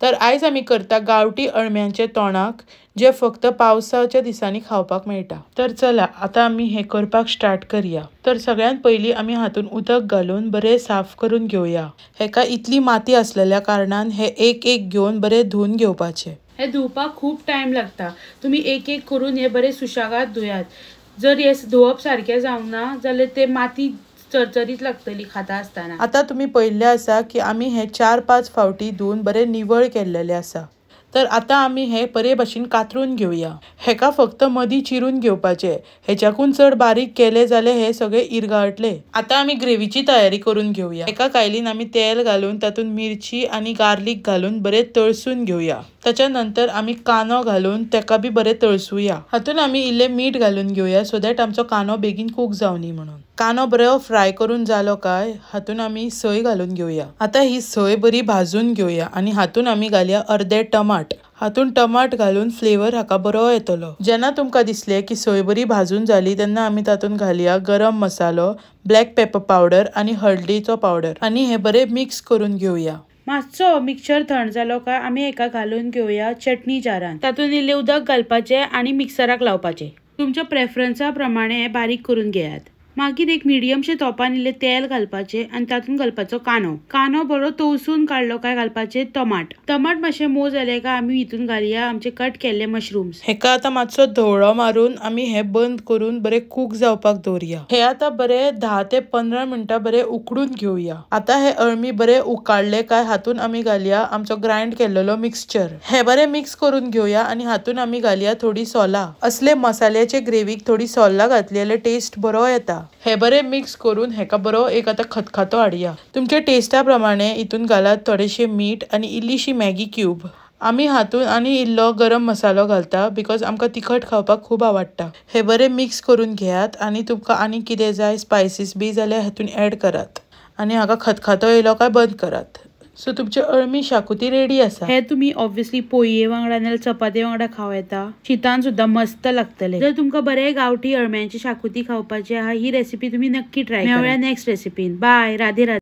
तर आयज आमी करता गावठी अळम्यांचे तोणाक, जे फक्त पावसाच्या दिसांनी खावपाक मेळटा। तर चला आता आमी हे करपाक स्टार्ट करूया। तर सगळ्यात पयली आमी हातून उदक घालून बरे साफ करून घेवया। हेका इतली माती असलेल्या कारणान हे एक एक घेवन बरे धुवन घेवपाचे। हे धुवपाक खूप टाइम लागता। तुम्ही एक एक करून हे बरे सुशागात धुयात। जर हे धुवप सारखे जावना जाल्यार ते माती चरचरीत लागतली खाता असताना। आता तुम्ही पळयल्ले आसा की आमी हे 4-5 फावटी धुवन बरे निवळ केलेले आसा। तर आता आमी हे बरे भाशेन कातरून घेवया। हेका फक्त मदी चिरून घेवपाचे। हेच्याकून चड बारीक केले जाल्यार हे सगळे इरगाळटले। आता आमी ग्रेव्हीची तयारी करून घेवया। एका कायलीन आमी तेल घालून तातून मिरची आणि गार्लिक घालून बरे तळसून घेवया। त्याच्या नंतर आमी कानो घालून तेका बी बरे तळसूया। हातून आमी इल्ले मीठ घालून घेवया सो दॅट आमचो कानो बेगीन कुक जावनी म्हणून। कानो बरो फ्राय करून जालो काय हातून आमी सोय घालून घेवया। आता ही सोय बरी भाजून घेवया आणि हातून आमी घालया अर्धे टमाट। हातून टमाट घालून फ्लेवर हाका बरो येतलो। जेन्ना तुमकां दिसले की सोय बरी भाजून जाली तेन्ना आमी तातून घालया गरम मसालो, ब्लॅक पेपर पावडर आणि हळदीचो पावडर आणि हे बरे मिक्स करून घेवया। मातसो मिक्सचर थंड जालो काय आमी हेका घालून घेवया चटणी जारान। तातून इल्ले उदक घालपाचे आणि मिक्सराक लावपाचे। तुमच्या प्रेफरन्सा प्रमाणे बारीक करून घेयात। मागीर एक मिडियमशे तोपान इल्ले तेल घालपाचे आणि तातून घालपाचो कानो बरो तळसून काढलो काय घालपाचे टमाट मातशे मोव जाले काय आमी हितून घालया आमचे कट केल्ले मशरूम्स। हेका आता मातसो धवळो मारून आमी हे बंद करून बरे कुक जावपाक दवरया। हे आता बरे 10 ते 15 मिनिटां बरे उकडून घेवया। आता हे अळमी बरे उकाळले काय हातून आमी घालया आमचो ग्राइंड केलेलो मिक्सचर। हे बरे मिक्स करून घेवया आणि हातून आमी घालया थोडी सोला। असले मसाल्याचे ग्रेव्हीक थोडी सोला घातली जाल्यार टेस्ट बरो येता। हे बरे मिक्स करून हेका बरो एक आता खतखतो हाडया। तुमच्या टेस्टा प्रमाणे इतून घालात थोडेशे मीठ आणि इल्लीशी मॅगी क्यूब। आमी हातून आणि इल्लो गरम मसालो घालता बिकॉज आमकां तिखट खावपाक खूप आवडटा। हे बरे मिक्स करून घेयात आणि तुमकां आणि कितें जाय स्पायसीस बी जाल्यार हातून ऍड करात आणि हाका खतखतो येयलो काय बंद करात। सो तुमची अळमी शाकुती रेडी आसा। हे तुम्ही ऑब्वियसली पोये वांगडा नाल्यार चपाती वांगडा खाव येता। शीतान सुद्धा मस्त लागतले। जर तुमकां बरे गावठी अळम्यांची शाकुती खावपाची आहा ही रेसिपी तुम्ही नक्की ट्राय करा। मेळुया नेक्स्ट रेसिपीन। बाय, राधे राधे।